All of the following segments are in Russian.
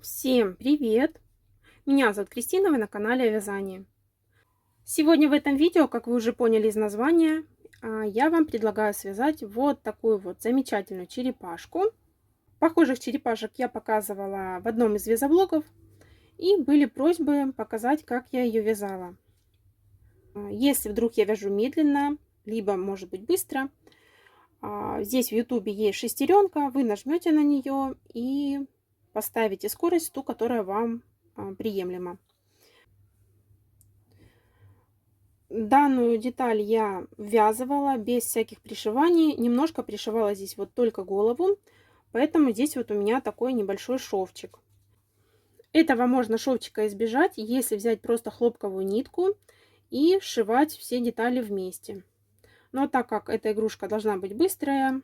Всем привет! Меня зовут Кристина, вы на канале о вязании. Сегодня в этом видео, как вы уже поняли из названия, я вам предлагаю связать вот такую вот замечательную черепашку. Похожих черепашек я показывала в одном из вязоблогов, и были просьбы показать, как я ее вязала. Если вдруг я вяжу медленно, либо может быть быстро, здесь в ютубе есть шестеренка, вы нажмете на нее и поставите скорость, ту, которая вам приемлема. Данную деталь я ввязывала без всяких пришиваний. Немножко пришивала здесь вот только голову. Поэтому здесь вот у меня такой небольшой шовчик. Этого можно шовчика избежать, если взять просто хлопковую нитку и сшивать все детали вместе. Но так как эта игрушка должна быть быстрая,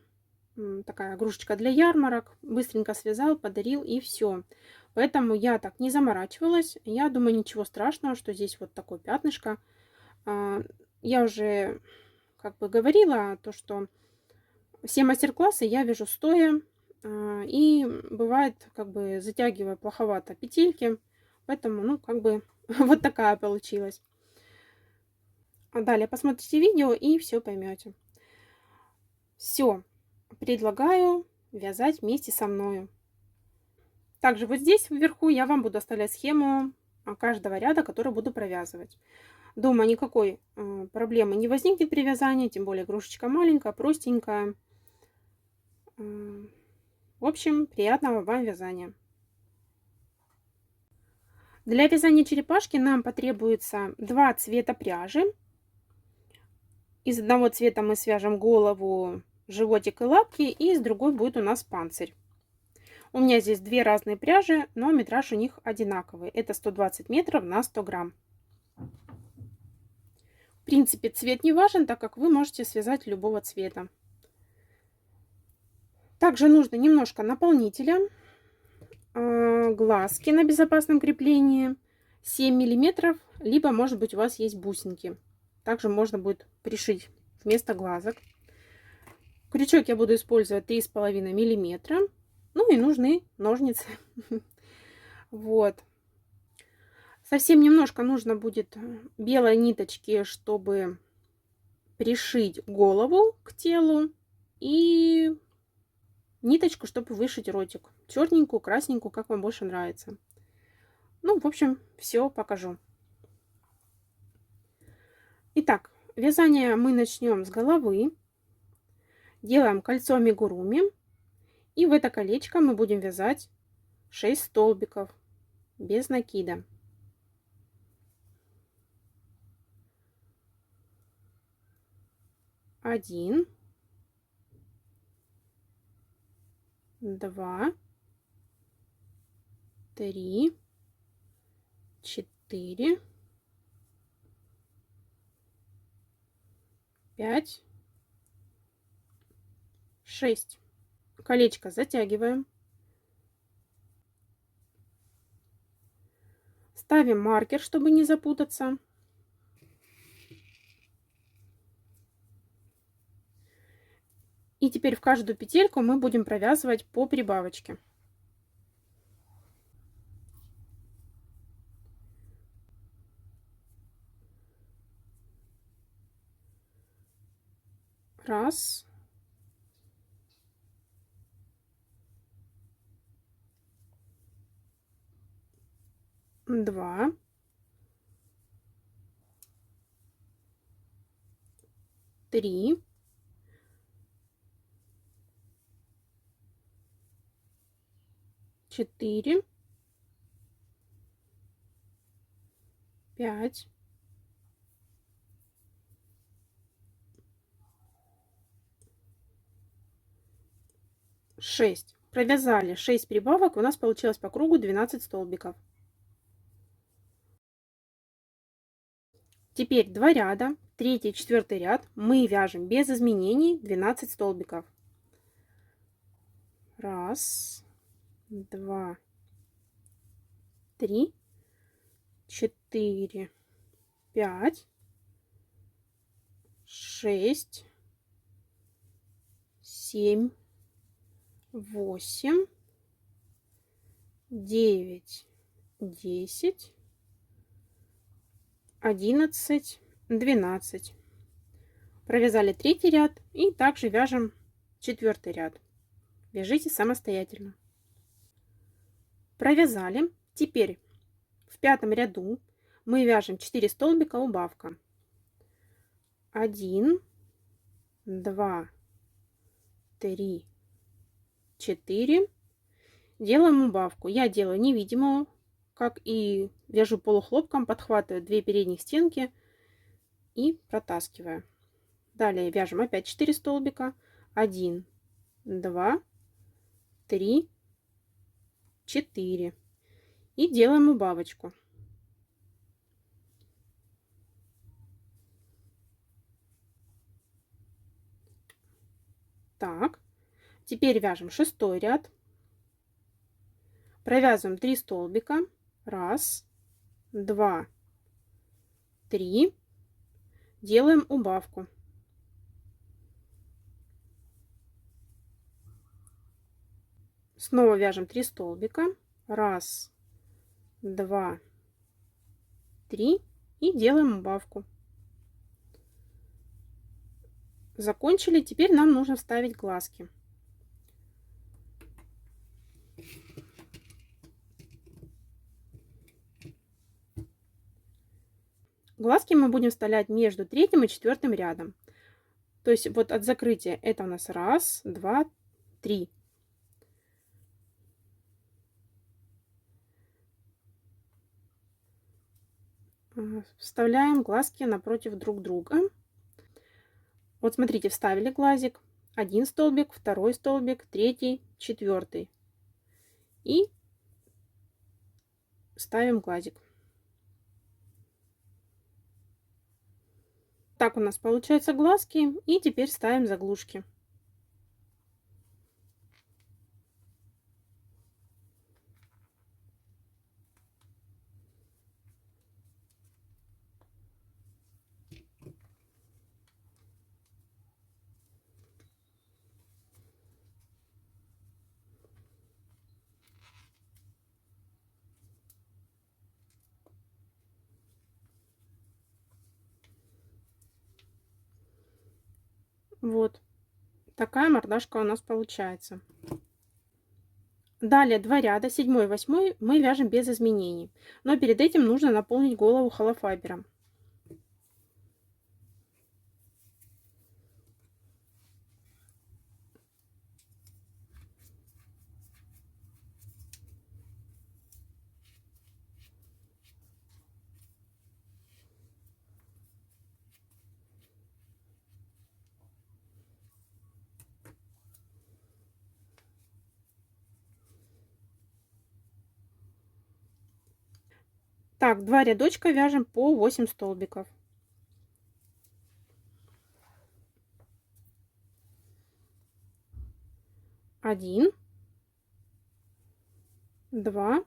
такая игрушечка для ярмарок, быстренько связал, подарил и все. Поэтому я так не заморачивалась. Я думаю, ничего страшного, что здесь вот такое пятнышко. Я уже как бы говорила, то, что все мастер-классы я вяжу стоя. И бывает, как бы затягивая плоховато петельки. Поэтому, ну, как бы вот такая получилась. Далее посмотрите видео и все поймете. Все. Предлагаю вязать вместе со мною. Также вот здесь вверху я вам буду оставлять схему каждого ряда, который буду провязывать. Думаю, никакой проблемы не возникнет при вязании, тем более игрушечка маленькая, простенькая. В общем, приятного вам вязания. Для вязания черепашки нам потребуется два цвета пряжи. Из одного цвета мы свяжем голову, животик и лапки, и из другой будет у нас панцирь. У меня здесь две разные пряжи, но метраж у них одинаковый. Это 120 метров на 100 грамм. В принципе, цвет не важен, так как вы можете связать любого цвета. Также нужно немножко наполнителя, глазки на безопасном креплении, 7 миллиметров, либо, может быть, у вас есть бусинки. Также можно будет пришить вместо глазок. Крючок я буду использовать 3,5 миллиметра. Ну и нужны ножницы. Вот. Совсем немножко нужно будет белой ниточки, чтобы пришить голову к телу. И ниточку, чтобы вышить ротик. Черненькую, красненькую, как вам больше нравится. Ну, в общем, все покажу. Итак, вязание мы начнем с головы. Делаем кольцо амигуруми. И в это колечко мы будем вязать 6 столбиков без накида. 1, 2, 3, 4, 5, 6. Колечко затягиваем. Ставим маркер, чтобы не запутаться. И теперь в каждую петельку мы будем провязывать по прибавочке. Раз. Два. Три. 4, 5, 6. Провязали 6 прибавок, у нас получилось по кругу 12 столбиков. Теперь 2 ряда, 3 и 4 ряд мы вяжем без изменений 12 столбиков. Раз, два, 3, 4, 5, 6, 7, 8, 9, 10, 11, 12. Провязали третий ряд и также вяжем четвертый ряд. Вяжите самостоятельно. Провязали. Теперь в пятом ряду мы вяжем 4 столбика убавка. 1, 2, 3, 4. Делаем убавку. Я делаю невидимую, как и вяжу полухлопком, подхватываю 2 передних стенки и протаскиваю. Далее вяжем опять 4 столбика. 1, 2, 3, 4. И делаем убавочку. Так, теперь вяжем шестой ряд. Провязываем 3 столбика. 1, 2, 3. Делаем убавку. Снова вяжем 3 столбика. 1, 2, 3. И делаем убавку. Закончили. Теперь нам нужно вставить глазки. Глазки мы будем вставлять между третьим и четвертым рядом. То есть вот от закрытия это у нас 1, 2, 3. Вставляем глазки напротив друг друга. Вот смотрите, вставили глазик. Один столбик, второй столбик, третий, четвертый. И ставим глазик. Так у нас получаются глазки. И теперь ставим заглушки. Вот такая мордашка у нас получается. Далее 2 ряда, 7 и 8 мы вяжем без изменений. Но перед этим нужно наполнить голову холофайбером. Так, 2 рядочка вяжем по 8 столбиков. 1, 2,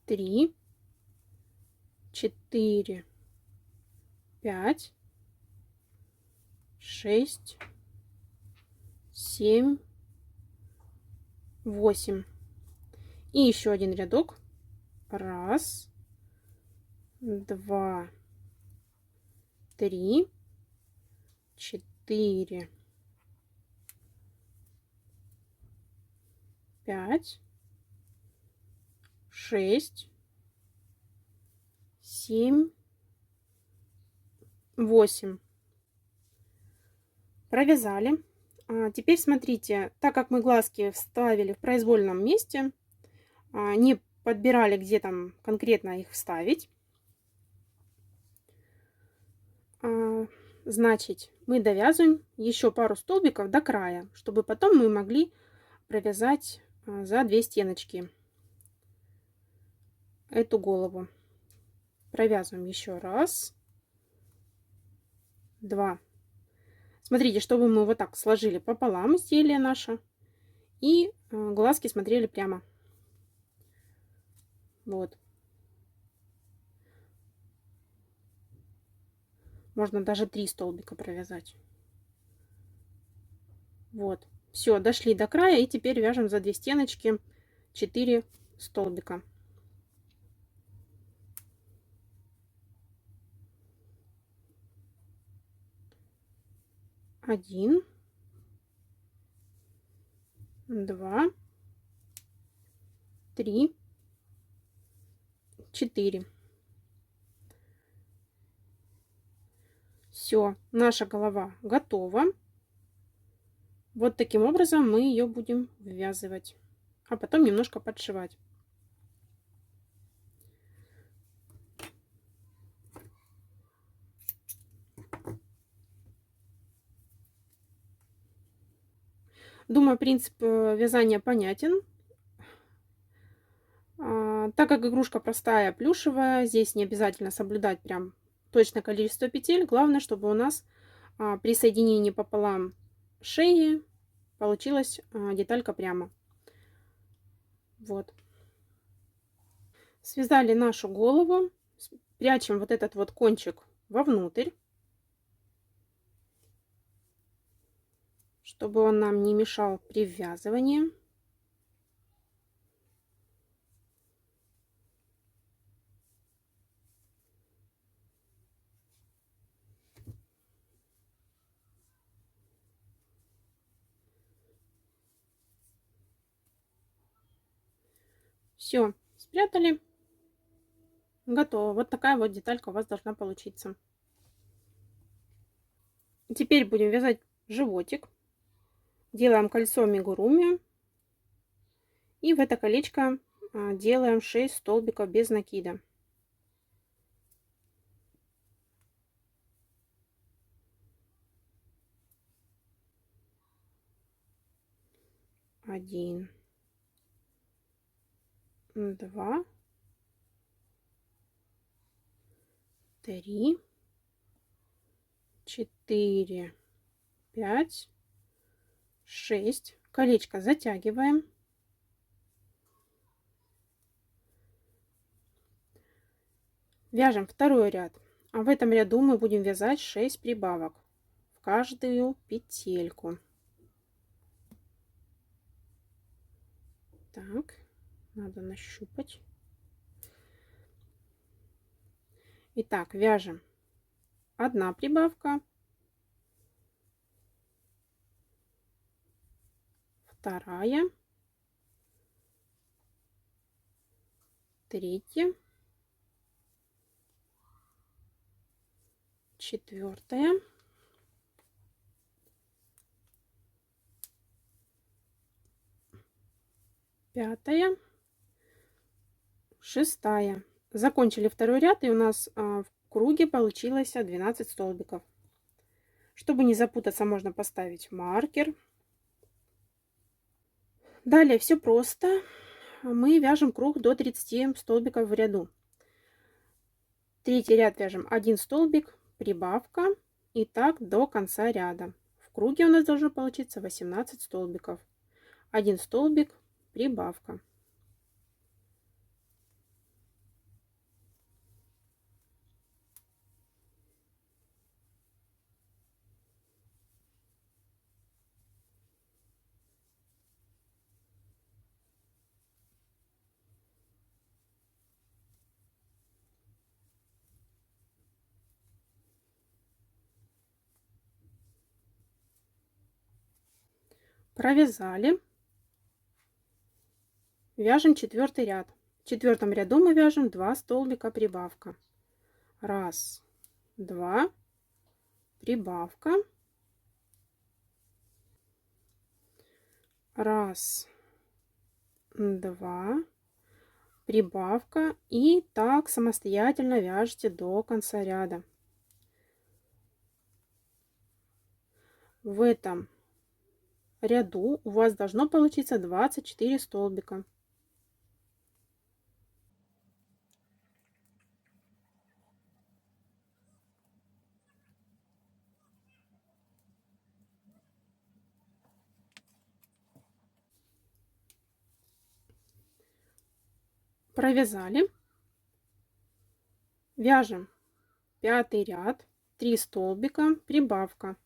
3, 4, 5, 6, 7, 8. И еще один рядок. 1, 2, 3, 4, 5, 6, 7, 8. Провязали. Теперь смотрите, так как мы глазки вставили в произвольном месте, не подбирали, где там конкретно их вставить, значит, мы довязываем еще пару столбиков до края, чтобы потом мы могли провязать за 2 стеночки эту голову. Провязываем еще 1, 2. Смотрите, чтобы мы вот так сложили пополам изделие наше и глазки смотрели прямо. Вот. Можно даже 3 столбика провязать. Вот. Все, дошли до края и теперь вяжем за 2 стеночки 4 столбика. Один, два, три, 4. Все, наша голова готова. Вот таким образом мы ее будем ввязывать, а потом немножко подшивать. Думаю, принцип вязания понятен. Так как игрушка простая, плюшевая, здесь не обязательно соблюдать прям точное количество петель. Главное, чтобы у нас при соединении пополам шеи получилась деталька прямо. Вот. Связали нашу голову. Прячем вот этот вот кончик вовнутрь, чтобы он нам не мешал при ввязывании. Все, спрятали. Готово. Вот такая вот деталька у вас должна получиться. Теперь будем вязать животик. Делаем кольцо амигуруми. И в это колечко делаем 6 столбиков без накида. Один, два, три, 4, 5, 6. Колечко затягиваем. Вяжем второй ряд. А в этом ряду мы будем вязать 6 прибавок в каждую петельку. Так, надо нащупать. Итак, вяжем 1 прибавка, 2, 3, 4, 5, 6. Закончили второй ряд, и у нас в круге получилось 12 столбиков. Чтобы не запутаться, можно поставить маркер. Далее все просто. Мы вяжем круг до 30 столбиков в ряду. Третий ряд вяжем 1 столбик, прибавка, и так до конца ряда. В круге у нас должно получиться 18 столбиков. 1 столбик, прибавка. Провязали. Вяжем 4-й ряд. В 4-м ряду мы вяжем 2 столбика, прибавка. 1, 2, прибавка. 1, 2, прибавка. И так самостоятельно вяжете до конца ряда. В этом ряду у вас должно получиться 24 столбика. Провязали. Вяжем 5-й ряд, 3 столбика, прибавка.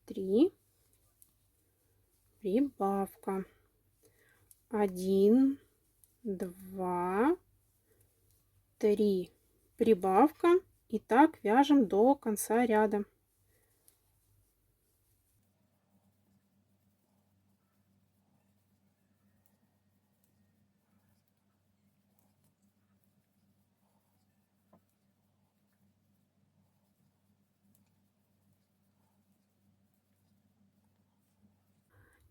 3, прибавка. 1, 2, 3, прибавка. И так вяжем до конца ряда.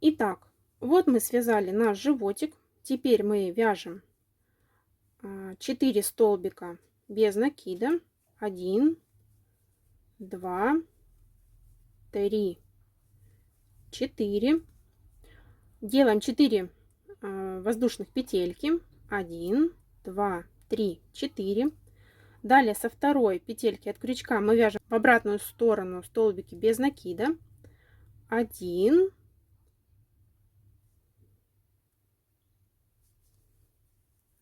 Итак, вот мы связали наш животик. Теперь мы вяжем 4 столбика без накида. 1, 2, 3, 4. Делаем 4 воздушных петельки. 1, 2, 3, 4. Далее со второй петельки от крючка мы вяжем в обратную сторону столбики без накида. 1,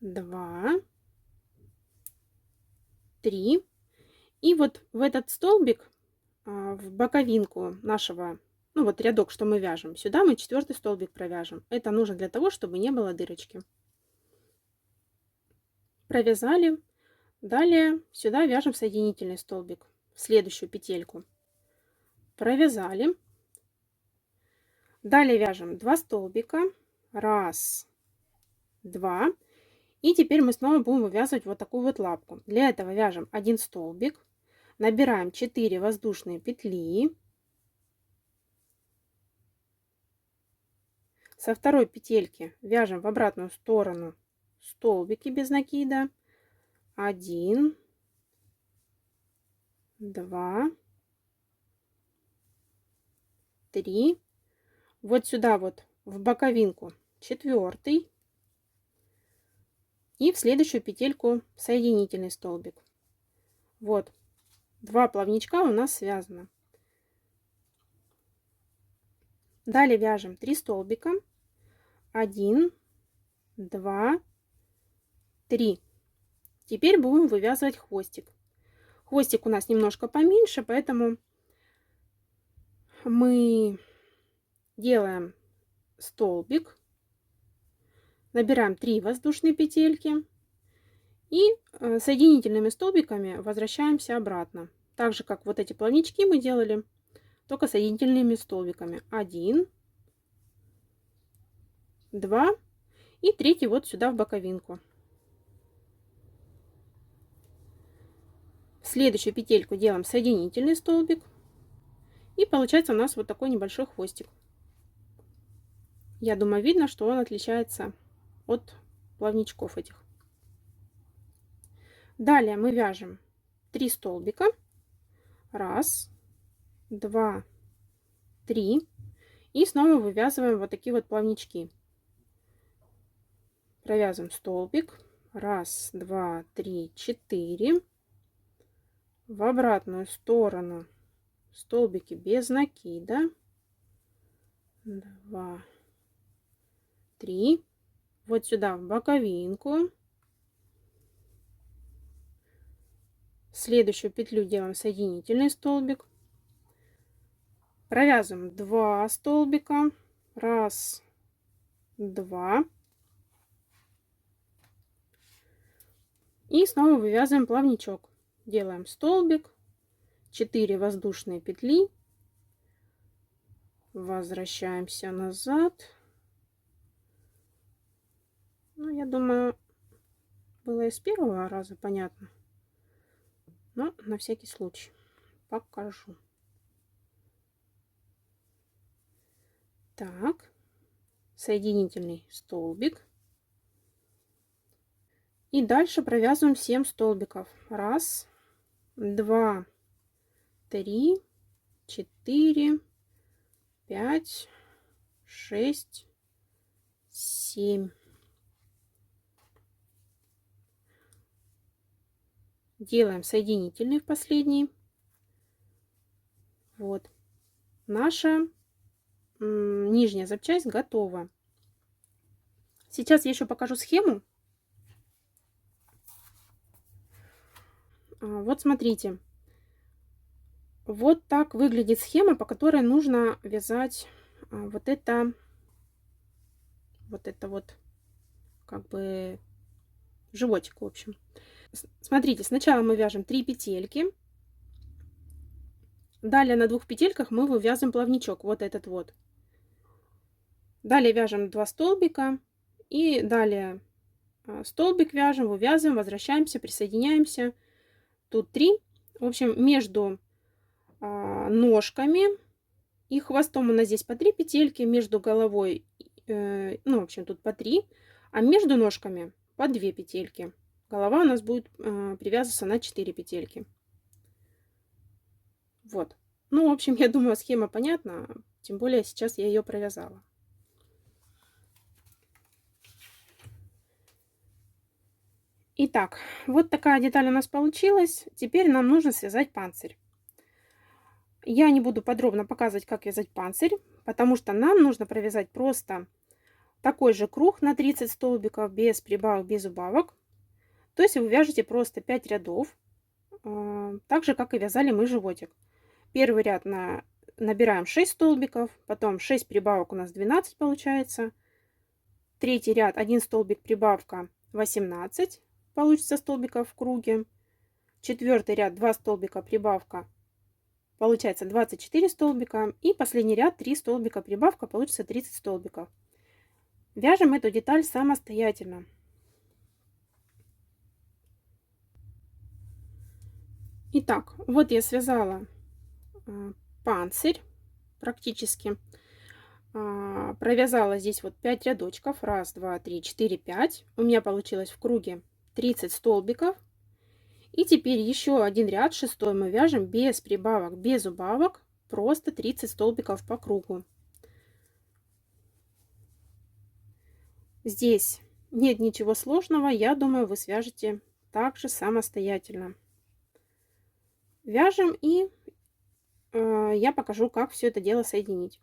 2, 3. И вот в этот столбик, в боковинку нашего, ну вот рядок, что мы вяжем, сюда мы 4-й столбик провяжем. Это нужно для того, чтобы не было дырочки. Провязали. Далее сюда вяжем соединительный столбик в следующую петельку. Провязали. Далее вяжем 2 столбика. 1, 2. И теперь мы снова будем вывязывать вот такую вот лапку. Для этого вяжем 1 столбик. Набираем 4 воздушные петли. Со второй петельки вяжем в обратную сторону столбики без накида. 1, 2, 3. Вот сюда вот в боковинку 4-й. И в следующую петельку соединительный столбик. Вот. 2 плавничка у нас связано. Далее вяжем 3 столбика. 1, 2, 3. Теперь будем вывязывать хвостик. Хвостик у нас немножко поменьше, поэтому мы делаем столбик, набираем 3 воздушные петельки и соединительными столбиками возвращаемся обратно. Так же, как вот эти плавнички мы делали, только соединительными столбиками. 1, 2 и 3 вот сюда в боковинку. В следующую петельку делаем соединительный столбик. И получается у нас вот такой небольшой хвостик. Я думаю, видно, что он отличается от плавничков этих. Далее мы вяжем 3 столбика. 1, 2, 3. И снова вывязываем вот такие вот плавнички. Провязываем столбик. 1, 2, 3, 4. В обратную сторону столбики без накида. 2, 3. Вот сюда в боковинку. В следующую петлю делаем соединительный столбик. Провязываем 2 столбика. 1, 2. И снова вывязываем плавничок. Делаем столбик, 4 воздушные петли. Возвращаемся назад. Ну, я думаю, было и с первого раза понятно. Но на всякий случай покажу. Так, соединительный столбик. И дальше провязываем 7 столбиков. 1, 2, 3, 4, 5, 6, 7. Делаем соединительный в последний. Вот. Наша нижняя запчасть готова. Сейчас я еще покажу схему. Вот смотрите. Вот так выглядит схема, по которой нужно вязать вот это вот это вот как бы животик, в общем. Смотрите, сначала мы вяжем 3 петельки. Далее на 2 петельках мы вывязываем плавничок, вот этот вот. Далее вяжем 2 столбика. И далее столбик вяжем, вывязываем, возвращаемся, присоединяемся. Тут 3. В общем, между ножками и хвостом у нас здесь по 3 петельки, между головой, ну, в общем, тут по 3, а между ножками по 2 петельки. Голова у нас будет привязываться на 4 петельки. Вот. Ну, в общем, я думаю, схема понятна, тем более сейчас я ее провязала. Итак, вот такая деталь у нас получилась. Теперь нам нужно связать панцирь. Я не буду подробно показывать, как вязать панцирь, потому что нам нужно провязать просто такой же круг на 30 столбиков, без прибавок, без убавок. То есть вы вяжете просто 5 рядов, так же, как и вязали мы животик. Первый ряд набираем 6 столбиков, потом 6 прибавок у нас 12 получается. Третий ряд 1 столбик прибавка 18 получится столбиков в круге. Четвертый ряд 2 столбика прибавка получается 24 столбика. И последний ряд 3 столбика прибавка получится 30 столбиков. Вяжем эту деталь самостоятельно. Итак, вот я связала панцирь практически. Провязала здесь вот 5 рядочков. 1, 2, 3, 4, 5. У меня получилось в круге 30 столбиков. И теперь еще один ряд, 6-й, мы вяжем без прибавок, без убавок, просто 30 столбиков по кругу. Здесь нет ничего сложного, я думаю, вы свяжете также самостоятельно. Вяжем, и я покажу, как все это дело соединить.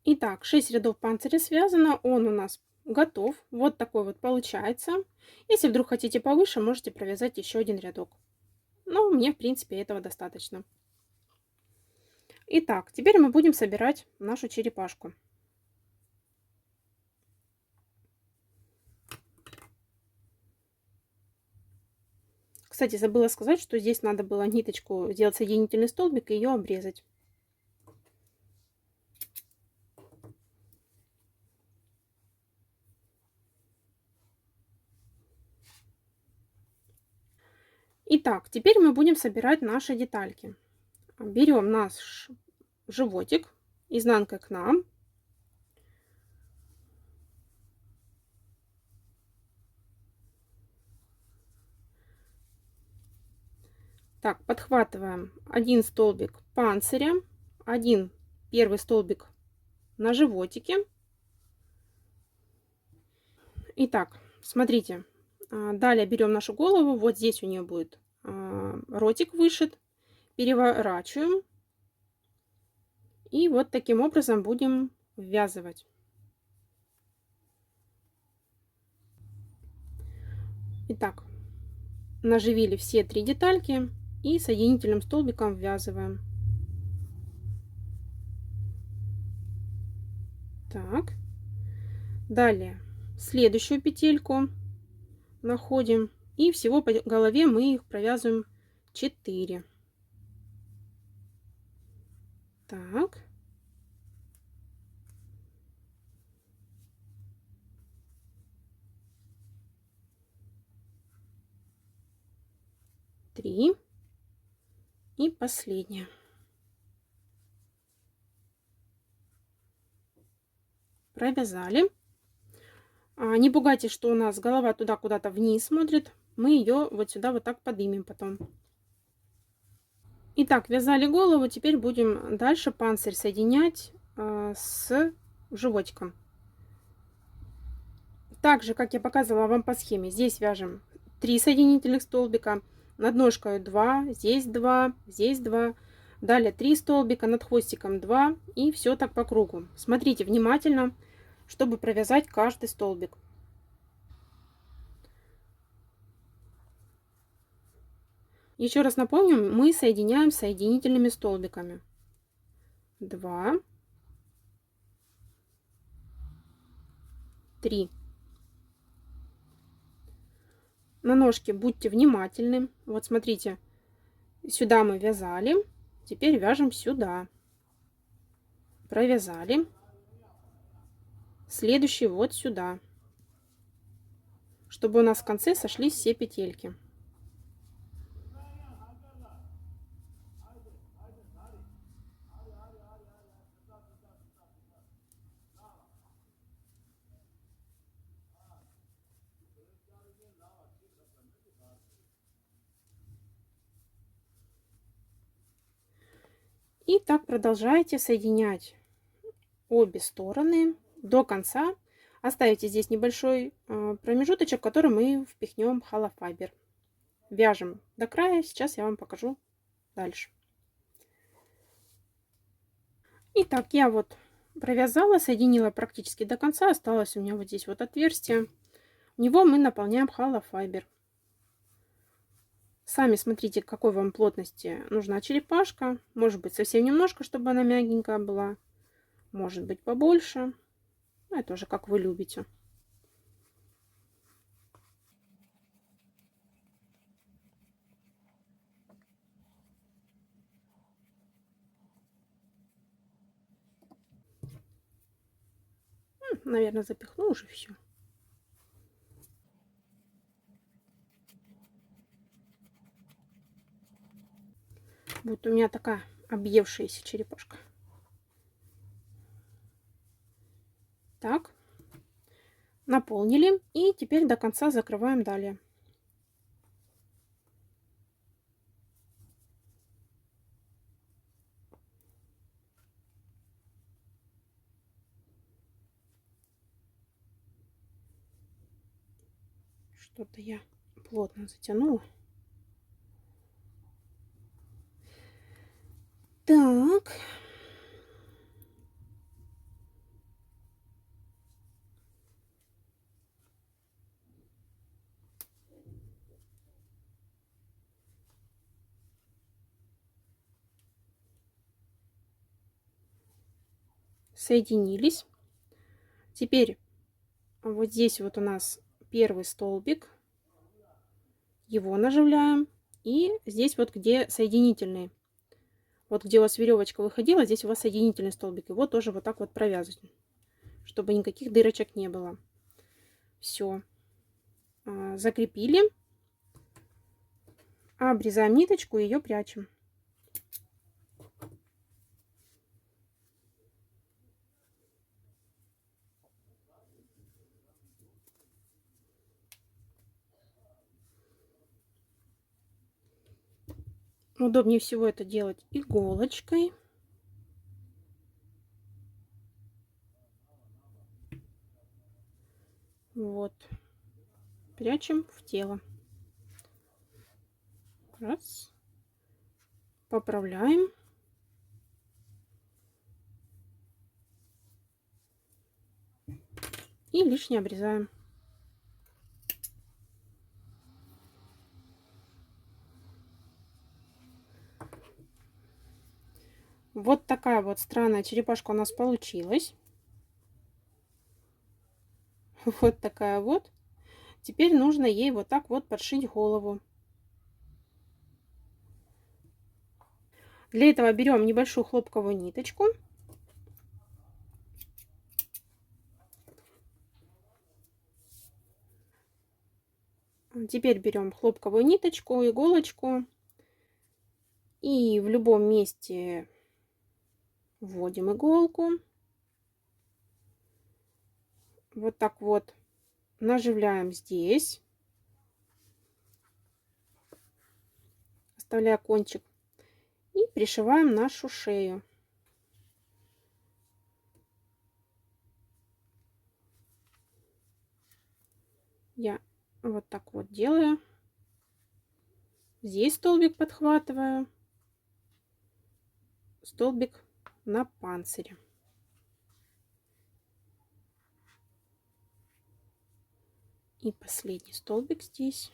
Итак, 6 рядов панциря связано, он у нас готов. Вот такой вот получается. Если вдруг хотите повыше, можете провязать еще один рядок. Но мне, в принципе, этого достаточно. Итак, теперь мы будем собирать нашу черепашку. Кстати, забыла сказать, что здесь надо было ниточку сделать соединительный столбик и ее обрезать. Итак, теперь мы будем собирать наши детальки. Берем наш животик изнанкой к нам. Так, подхватываем один столбик панциря, один первый столбик на животике. Итак, смотрите, далее берем нашу голову, вот здесь у нее будет ротик вышит, переворачиваем и вот таким образом будем ввязывать. Итак, наживили все 3 детальки и соединительным столбиком ввязываем. Так, далее следующую петельку находим, и всего по голове мы их провязываем 4. Так. Три. И последняя. Провязали. Не пугайтесь, что у нас голова туда куда-то вниз смотрит. Мы ее вот сюда вот так поднимем потом. Итак, вязали голову. Теперь будем дальше панцирь соединять с животиком. Так же, как я показывала вам по схеме. Здесь вяжем 3 соединительных столбика. Над ножкой 2, здесь 2, здесь 2. Далее 3 столбика, над хвостиком 2. И все так по кругу. Смотрите внимательно, чтобы провязать каждый столбик. Еще раз напомню, мы соединяем соединительными столбиками. 2, 3. На ножке будьте внимательны. Вот смотрите, сюда мы вязали, теперь вяжем сюда. Провязали. Следующий вот сюда, чтобы у нас в конце сошлись все петельки. И так продолжайте соединять обе стороны до конца. Оставите здесь небольшой промежуточек, в который мы впихнем холофайбер. Вяжем до края. Сейчас я вам покажу дальше. Итак, я вот провязала, соединила практически до конца. Осталось у меня вот здесь вот отверстие. В него мы наполняем холофайбер. Сами смотрите, какой вам плотности нужна черепашка. Может быть, совсем немножко, чтобы она мягенькая была. Может быть, побольше. Ну, это уже как вы любите. Наверное, запихну уже все. Вот у меня такая объевшаяся черепашка. Так, наполнили. И теперь до конца закрываем далее. Что-то я плотно затянула. Так. Соединились. Теперь вот здесь вот у нас первый столбик. Его наживляем. И здесь вот где соединительный. Вот где у вас веревочка выходила, здесь у вас соединительный столбик. Его тоже вот так вот провязывать, чтобы никаких дырочек не было. Все. Закрепили. Обрезаем ниточку и ее прячем. Удобнее всего это делать иголочкой. Вот. Прячем в тело. Раз. Поправляем. И лишнее обрезаем. Вот такая вот странная черепашка у нас получилась. Вот такая вот. Теперь нужно ей вот так вот подшить голову. Для этого берем небольшую хлопковую ниточку. Теперь берем хлопковую ниточку, иголочку. И в любом месте вводим иголку. Вот так вот наживляем здесь. Оставляя кончик. И пришиваем нашу шею. Я вот так вот делаю. Здесь столбик подхватываю. Столбик на панцире. И последний столбик здесь.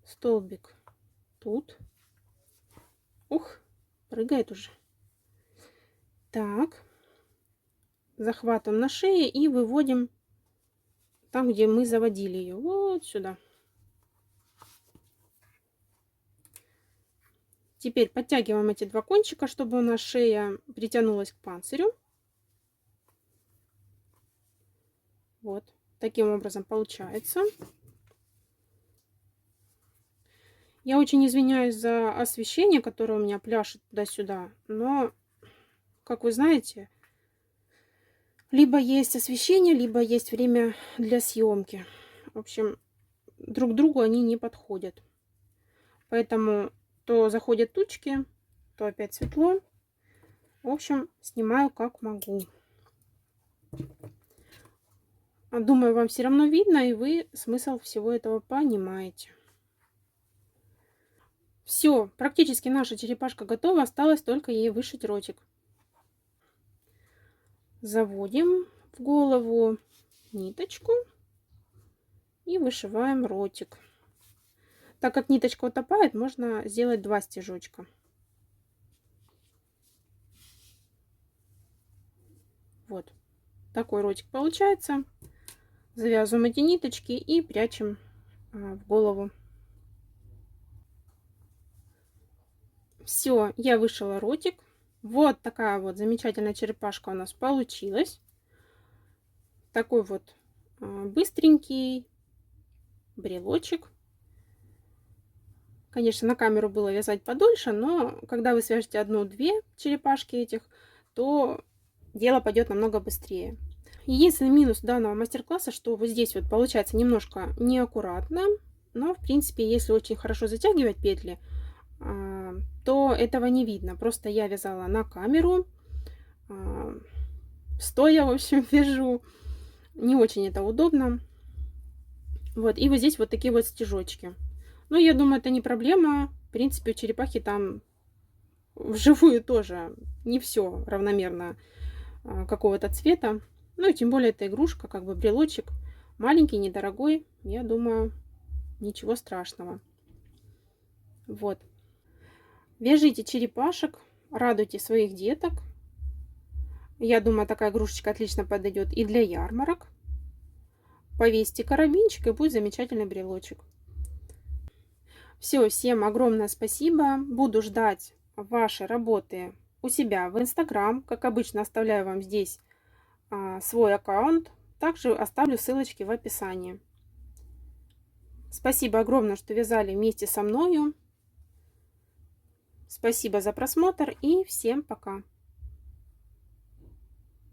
Столбик тут. Ух, прыгает уже. Так. Захватываем на шее и выводим там, где мы заводили ее, вот сюда. Теперь подтягиваем эти два кончика, чтобы у нас шея притянулась к панцирю. Вот, таким образом получается. Я очень извиняюсь за освещение, которое у меня пляшет туда-сюда, но, как вы знаете, либо есть освещение, либо есть время для съемки. В общем, друг другу они не подходят. Поэтому то заходят тучки, то опять светло. В общем, снимаю как могу. Думаю, вам все равно видно, и вы смысл всего этого понимаете. Все, практически наша черепашка готова. Осталось только ей вышить ротик. Заводим в голову ниточку и вышиваем ротик. Так как ниточка утопает, можно сделать 2 стежочка. Вот такой ротик получается. Завязываем эти ниточки и прячем в голову. Все, я вышила ротик. Вот такая вот замечательная черепашка у нас получилась. Такой вот быстренький брелочек. Конечно, на камеру было вязать подольше, но когда вы свяжете 1-2 черепашки этих, то дело пойдет намного быстрее. Единственный минус данного мастер-класса, что вот здесь вот получается немножко неаккуратно, но в принципе, если очень хорошо затягивать петли, то этого не видно. Просто я вязала на камеру, стоя, в общем, вяжу. Не очень это удобно. Вот, и вот здесь вот такие вот стежочки. Ну, я думаю, это не проблема. В принципе, у черепахи там вживую тоже не все равномерно какого-то цвета. Ну, и тем более это игрушка, как бы брелочек. Маленький, недорогой. Я думаю, ничего страшного. Вот. Вяжите черепашек, радуйте своих деток. Я думаю, такая игрушечка отлично подойдет и для ярмарок. Повесьте карабинчик, и будет замечательный брелочек. Все, всем огромное спасибо. Буду ждать ваши работы у себя в Инстаграм. Как обычно, оставляю вам здесь свой аккаунт. Также оставлю ссылочки в описании. Спасибо огромное, что вязали вместе со мною. Спасибо за просмотр и всем пока.